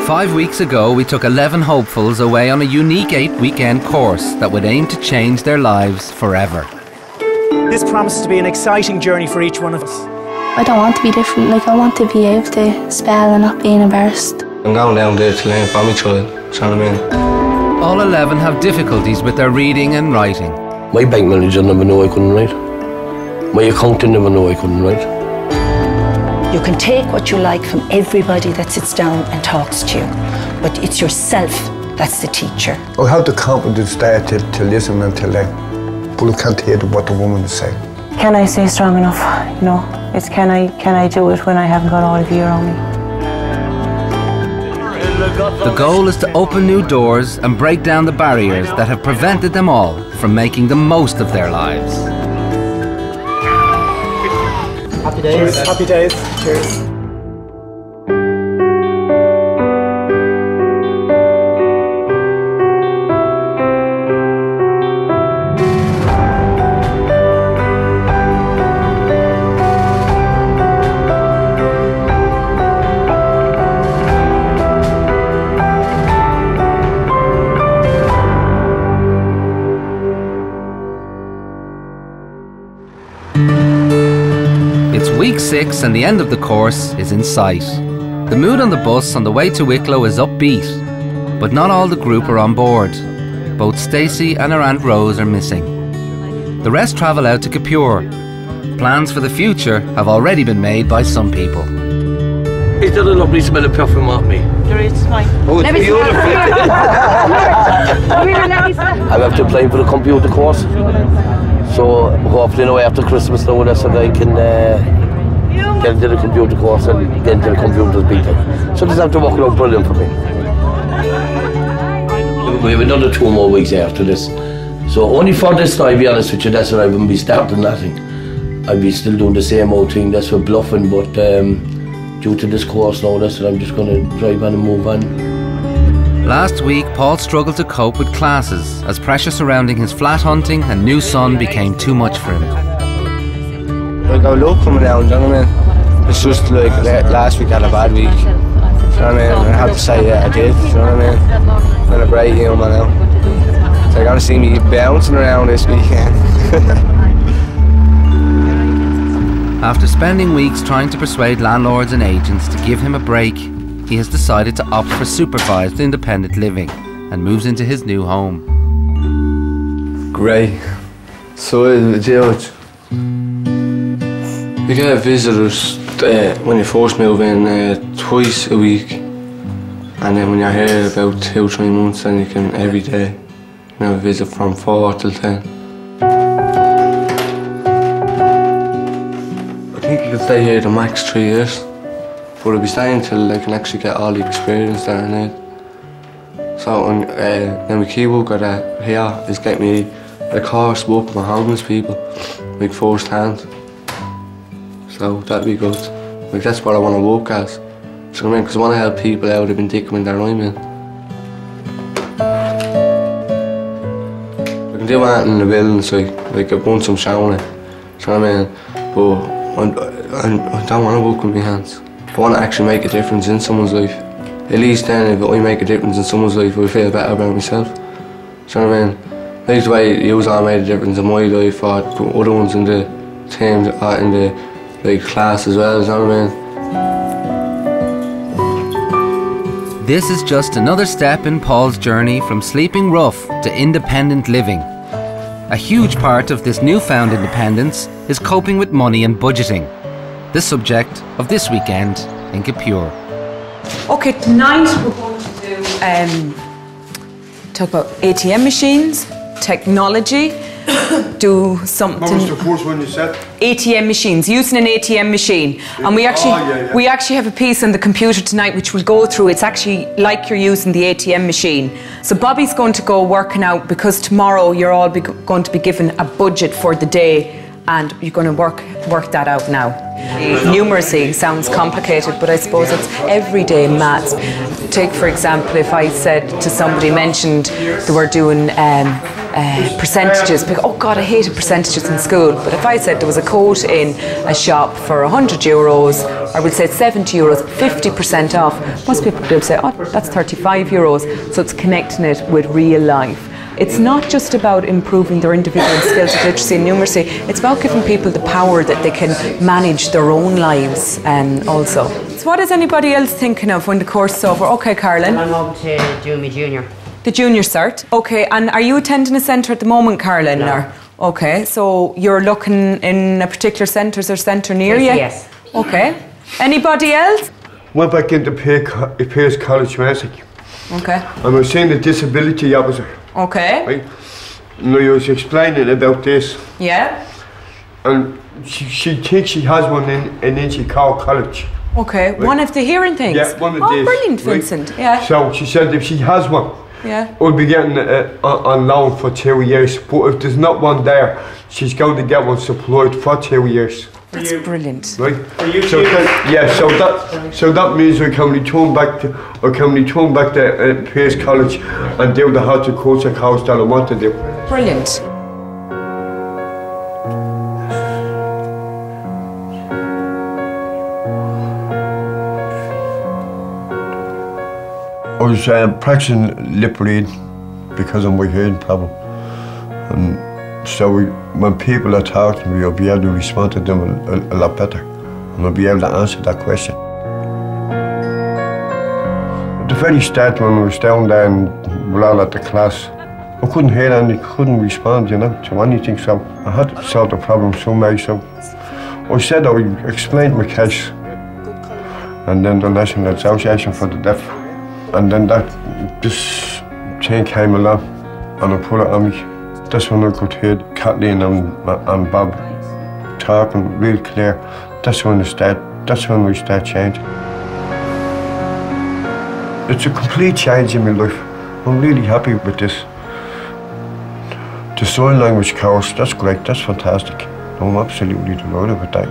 5 weeks ago, we took 11 hopefuls away on a unique 8-weekend course that would aim to change their lives forever. This promises to be an exciting journey for each one of us. I don't want to be different, like I want to be able to spell and not being embarrassed. I'm going down there to learn from each other, you know what I mean? All 11 have difficulties with their reading and writing. My bank manager never knew I couldn't write. My accountant never knew I couldn't write. You can take what you like from everybody that sits down and talks to you, but it's yourself that's the teacher. I have the confidence there to listen and to learn, but I can't hear what the woman is saying. Can I stay strong enough? You know, it's can I do it when I haven't got all of you around me? The goal is to open new doors and break down the barriers that have prevented them all from making the most of their lives. Happy days. Cheers. Happy days. Cheers. It's week 6 and the end of the course is in sight. The mood on the bus on the way to Wicklow is upbeat, but not all the group are on board. Both Stacey and her Aunt Rose are missing. The rest travel out to Capure. Plans for the future have already been made by some people. Is there a lovely smell of perfume on me? There is, fine. Oh, it's beautiful. I'm after applying for the computer course. So hopefully now after Christmas now that's when I can get into the computer course and get into the computers BTEC. So this have to work out brilliant for me. We have another 2 more weeks after this. So only for this now, I'll be honest with you, that's when I wouldn't be starting nothing. I'd be still doing the same old thing, that's for bluffing, but due to this course now, that's what I'm just going to drive on and move on. Last week, Paul struggled to cope with classes as pressure surrounding his flat hunting and new son became too much for him. I got luck coming down, you know what I mean? It's just like last week I had a bad week, you know what I mean? I have to say I did, you know what I mean? I'm a great young man now. So you're going to see me bouncing around this weekend. After spending weeks trying to persuade landlords and agents to give him a break, he has decided to opt for supervised independent living and moves into his new home. Great. So, George, you get visitors when you first move in twice a week, and then when you're here about 2-3 months, then you can every day visit from 4 till 10. I think you can stay here the max 3 years. But I'll be staying until I can actually get all the experience that I need. So then the key work here is get me a course work with homeless people, like first hand. So that'd be good. Like that's what I want to work as. So I mean, because I want to help people out who've been dicking their I'm in. I can do anything in the buildings, like I've done some showering. So I mean, but I don't want to work with my hands. I want to actually make a difference in someone's life. At least then, if I make a difference in someone's life, I feel better about myself. Do you know what I mean? Like the way you all made a difference in my life, or other ones in the teams, or in the class as well, do you know what I mean? This is just another step in Paul's journey from sleeping rough to independent living. A huge part of this newfound independence is coping with money and budgeting. The subject of this weekend in Capure. Okay, tonight we're going to talk about ATM machines, technology, do something. What was the first one you said? ATM machines, using an ATM machine. And we actually have a piece on the computer tonight which we'll go through. It's actually like you're using the ATM machine. So Bobby's going to go working out, because tomorrow you're all going to be given a budget for the day, and you're going to work that out now. Numeracy sounds complicated, but I suppose it's everyday maths. Take, for example, if I said to somebody, mentioned they were doing percentages. Because, oh God, I hated percentages in school. But if I said there was a coat in a shop for €100, or we'd say €70, 50% off, most people would say, oh, that's €35. So it's connecting it with real life. It's not just about improving their individual skills of literacy and numeracy, it's about giving people the power that they can manage their own lives also. So what is anybody else thinking of when the course is over? Okay, Carolyn. I'm over to do my junior. The junior cert. Okay, and are you attending a centre at the moment, Carolyn? No. Or? Okay, so you're looking in a particular centre, is there a centre near you? Yes. Okay. Anybody else? Went back into Pearse College Music. Okay. And I was seeing the disability officer. Okay. Right? And I was explaining about this. Yeah. And she thinks she has one in Inchicore College. Okay, right? One of the hearing things? Yeah, one of these. these. Oh, brilliant, Vincent. Right? Yeah. So she said if she has one, yeah, we'll be getting on loan for 2 years. But if there's not one there, she's going to get one supplied for 2 years. That's brilliant. Right? So that means I can return back to Pearse College and do the horticulture course that I want to do. Brilliant. I was practicing lip reading because of my hearing problem. And so when people are talking to me, I'll be able to respond to them a lot better. And I'll be able to answer that question. At the very start, when I was down there and we're all at the class, I couldn't hear and couldn't respond, to anything. So I had to solve the problem somehow. So I said I would explain my case. And then the National Association for the Deaf. And then this thing came along and I put it on me. That's when I could hear Kathleen and Bob talking real clear. That's when we start changing. It's a complete change in my life. I'm really happy with this. The sign language course, that's great, that's fantastic. I'm absolutely delighted with that,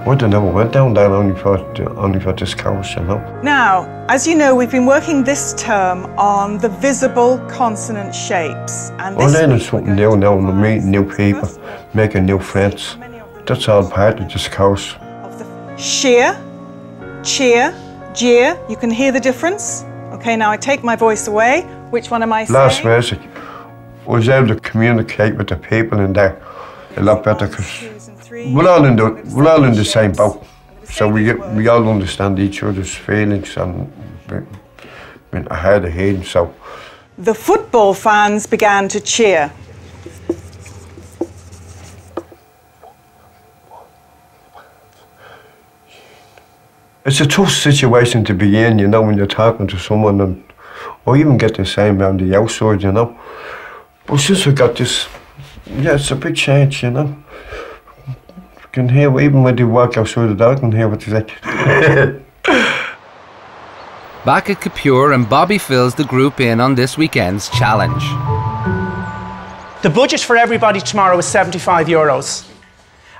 I never went down there only for this course, Now, as you know, we've been working this term on the visible consonant shapes. And I'm learning something new now, and meeting new people, making new friends. That's all part of this course. Sheer, cheer, jeer, you can hear the difference. Okay, now I take my voice away. Which one am I saying? Last music, I was able to communicate with the people in there a lot better because we're all in the same boat, so we all understand each other's feelings and been hard of hearing. So the football fans began to cheer. It's a tough situation to be in, when you're talking to someone, and or even get the same around the outside, But since I got this, it's a big change, You can hear, even when they walk outside the door, I can hear what they say. Back at Capure, and Bobby fills the group in on this weekend's challenge. The budget for everybody tomorrow is €75,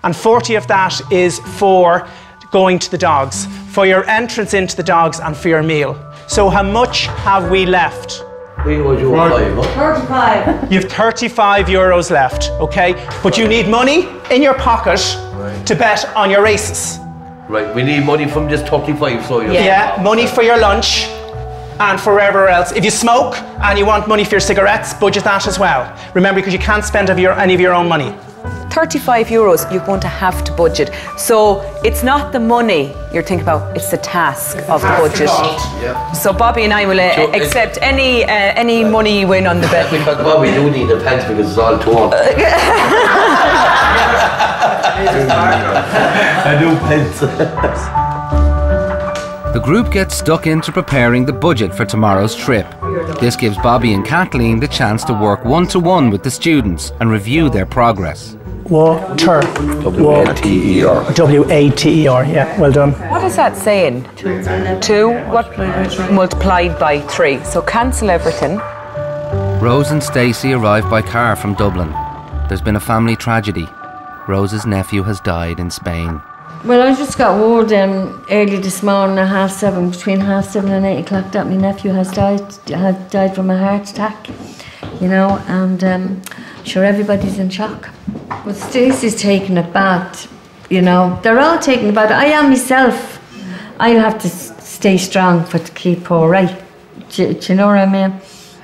and 40 of that is for going to the dogs, for your entrance into the dogs and for your meal. So how much have we left? We go do 35. You have €35 left, okay? But you need money in your pocket to bet on your races. Right, we need money from this 35, so Yeah, money for your lunch and for wherever else. If you smoke and you want money for your cigarettes, budget that as well. Remember, because you can't spend any of your own money. €35, you're going to have to budget. So it's not the money you're thinking about, it's the task of the budget. So Bobby and I will accept any money you win on the bet. Because Bobby do need the pants because it's all torn. I do pants. The group gets stuck into preparing the budget for tomorrow's trip. This gives Bobby and Kathleen the chance to work one-to-one with the students and review their progress. Water. W-A-T-E-R. W-A-T-E-R, yeah, well done. What is that saying? 2, what? Multiplied by 3. So cancel everything. Rose and Stacey arrive by car from Dublin. There's been a family tragedy. Rose's nephew has died in Spain. Well, I just got word early this morning at 7:30, between 7:30 and 8 o'clock, that my nephew had died from a heart attack. you know, and sure everybody's in shock. But Stacey's taking it bad, you know. They're all taking it bad. I am myself. I'll have to stay strong for to keep her right. Do you know what I mean?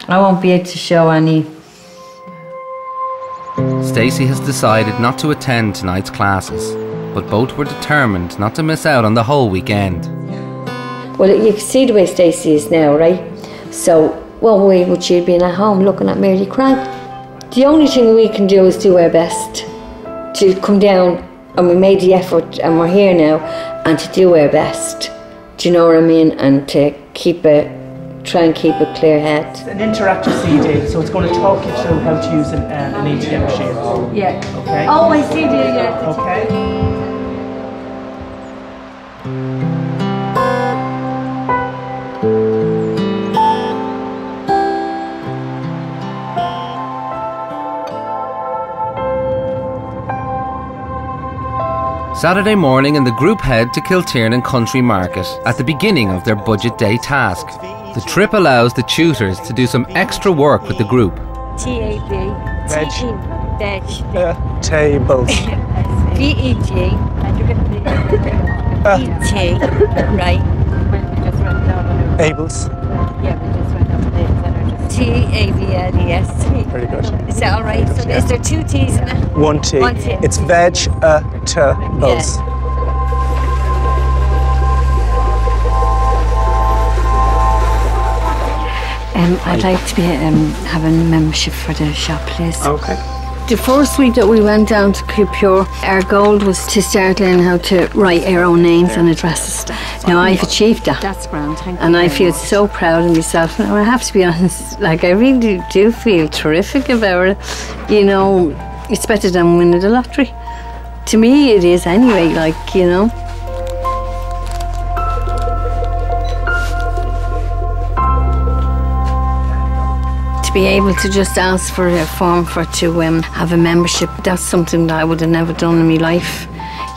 I won't be able to show any. Stacey has decided not to attend tonight's classes, but both were determined not to miss out on the whole weekend. Well, you can see the way Stacey is now, right? So, what way would she have been at home looking at Mary crying? The only thing we can do is do our best to come down, and we made the effort and we're here now, and to do our best. Do you know what I mean? And to try and keep a clear head. It's an interactive CD, so it's going to talk you through how to use an ATM machine. Yeah. Okay. Oh, I see, yeah. Okay. Saturday morning and the group head to Kiltiernan Country Market at the beginning of their budget day task. The trip allows the tutors to do some extra work with the group. T-A-B. Veg. Veg. Tables. V-E-G. E-T. Right. Ables. Yeah, we just went up there. T-A-B-L-E-S. Very good. Is that all right? So is there 2 T's in it? 1 T. 1 T. It's vegetables. Yeah. I'd like to be having a membership for the shop, please. Okay. The first week that we went down to Coupure, our goal was to start learning how to write our own names and addresses. Now, I've achieved that. That's grand, thank you. And I feel so proud of myself. Now, I have to be honest, like, I really do feel terrific about it. You know, it's better than winning the lottery. To me, it is anyway, like, you know. To be able to just ask for a form to have a membership, that's something that I would have never done in my life.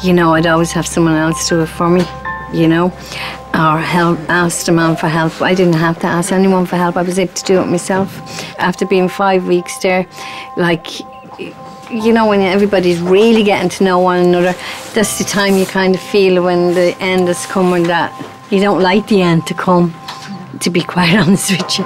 You know, I'd always have someone else do it for me, you know, or ask the man for help. I didn't have to ask anyone for help. I was able to do it myself. After being 5 weeks there, like, you know, when everybody's really getting to know one another, that's the time you kind of feel when the end is coming that you don't like the end to come, to be quite honest with you.